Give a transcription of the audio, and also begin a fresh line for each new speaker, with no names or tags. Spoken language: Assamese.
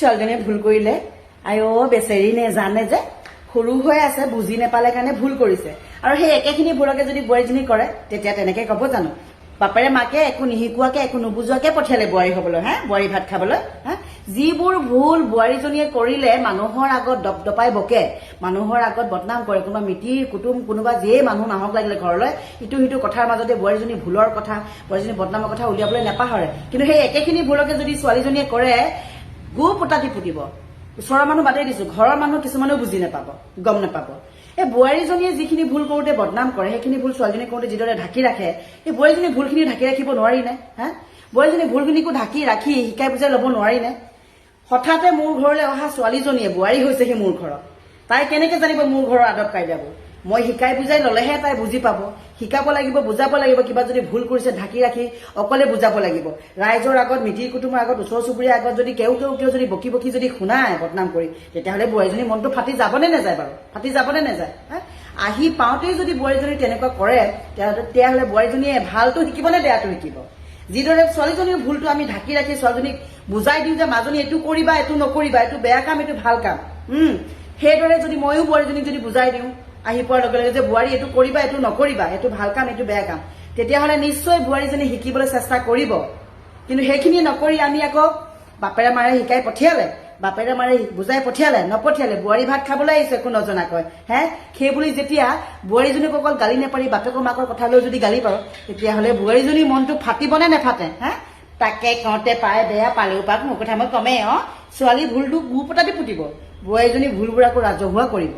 ছোৱালীজনীয়ে ভুল কৰিলে আইঅ বেচেৰি নেজানে যে সৰু হৈ আছে বুজি নেপালে কাৰণে ভুল কৰিছে আৰু সেই একেখিনি ভুলকে যদি বোৱাৰীজনী কৰে তেতিয়া তেনেকে ক'ব জানো বাপেৰে মাকে একো নিশিকোৱাকে একো নুবুজোৱাকে পঠিয়ালে বোৱাৰী হ'বলৈ বোৱাৰী ভাত খাবলৈ যিবোৰ ভুল বোৱাৰীজনীয়ে কৰিলে মানুহৰ আগত দপদপাই বকে মানুহৰ আগত বদনাম কৰে কোনোবা মিতিৰ কুটুম কোনোবা যিয়ে মানুহ নাহক লাগিলে ঘৰলৈ ইটো সিটো কথাৰ মাজতে বোৱাৰীজনী ভুলৰ কথা বোৱাৰীজনী বদনামৰ কথা উলিয়াবলৈ নেপাহৰে কিন্তু সেই একেখিনি ভুলকে যদি ছোৱালীজনীয়ে কৰে গু পোতাতি পুতিব ওচৰৰ মানুহ বাদেই দিছো ঘৰৰ মানুহ কিছুমানেও বুজি নাপাব গম নাপাব এই বোৱাৰীজনীয়ে যিখিনি ভুল কৰোঁতে বদনাম কৰে সেইখিনি ভুল ছোৱালীজনী কৰোঁতে যিদৰে ঢাকি ৰাখে এই বোৱাৰীজনী ভুলখিনি ঢাকি ৰাখিব নোৱাৰি নে বোৱাৰীজনী ভুলখিনিকো ঢাকি ৰাখি শিকাই বুজাই ল'ব নোৱাৰি নে হঠাতে মোৰ ঘৰলৈ অহা ছোৱালীজনীয়ে বোৱাৰী হৈছেহি মোৰ ঘৰত তাই কেনেকে জানিব মোৰ ঘৰৰ আদব কাইদাবোৰ মই শিকাই বুজাই ল'লেহে তাই বুজি পাব শিকাব লাগিব বুজাব লাগিব কিবা যদি ভুল কৰিছে ঢাকি ৰাখি অকলে বুজাব লাগিব ৰাইজৰ আগত মিতিৰ কুটুমৰ আগত ওচৰ চুবুৰীয়াৰ আগত যদি কেউ যদি বকি বকি যদি শুনায় বদনাম কৰি তেতিয়াহ'লে বোৱাৰীজনীৰ মনটো ফাটি যাবনে নাযায় বাৰু ফাটি যাবনে নাযায় আহি পাওঁতেই যদি বোৱাৰীজনী তেনেকুৱা কৰে তেতিয়াহ'লে বোৱাৰীজনীয়ে ভালটো শিকিব নে বেয়াটো শিকিব যিদৰে ছোৱালীজনীৰ ভুলটো আমি ঢাকি ৰাখি ছোৱালীজনীক বুজাই দিওঁ যে মাজনী এইটো কৰিবা এইটো নকৰিবা এইটো বেয়া কাম এইটো ভাল কাম সেইদৰে যদি ময়ো বোৱাৰীজনীক যদি বুজাই দিওঁ আহি পোৱাৰ লগে লগে যে বোৱাৰী এইটো কৰিবা এইটো নকৰিবা এইটো ভাল কাম এইটো বেয়া কাম তেতিয়াহ'লে নিশ্চয় বোৱাৰীজনী শিকিবলৈ চেষ্টা কৰিব কিন্তু সেইখিনি নকৰি আমি আকৌ বাপেৰে মাৰে শিকাই পঠিয়ালে বাপেৰে মাৰে বুজাই পঠিয়ালে নপঠিয়ালে বোৱাৰী ভাত খাবলৈ আহিছে একো নজনাকৈ সেইবুলি যেতিয়া বোৱাৰীজনীক অকল গালি নেপাৰি বাপেকৰ মাকৰ কথা লৈ যদি গালি পাৰো তেতিয়াহ'লে বোৱাৰীজনীৰ মনটো ফাটিবনে নেফাটে তাকে কওঁতে পায় বেয়া পালেও পাক মোৰ কথা মই কমেই ছোৱালী ভুলটো গু পতাতি পুতিব বোৱাৰীজনী ভুলবোৰ আকৌ ৰাজহুৱা কৰিব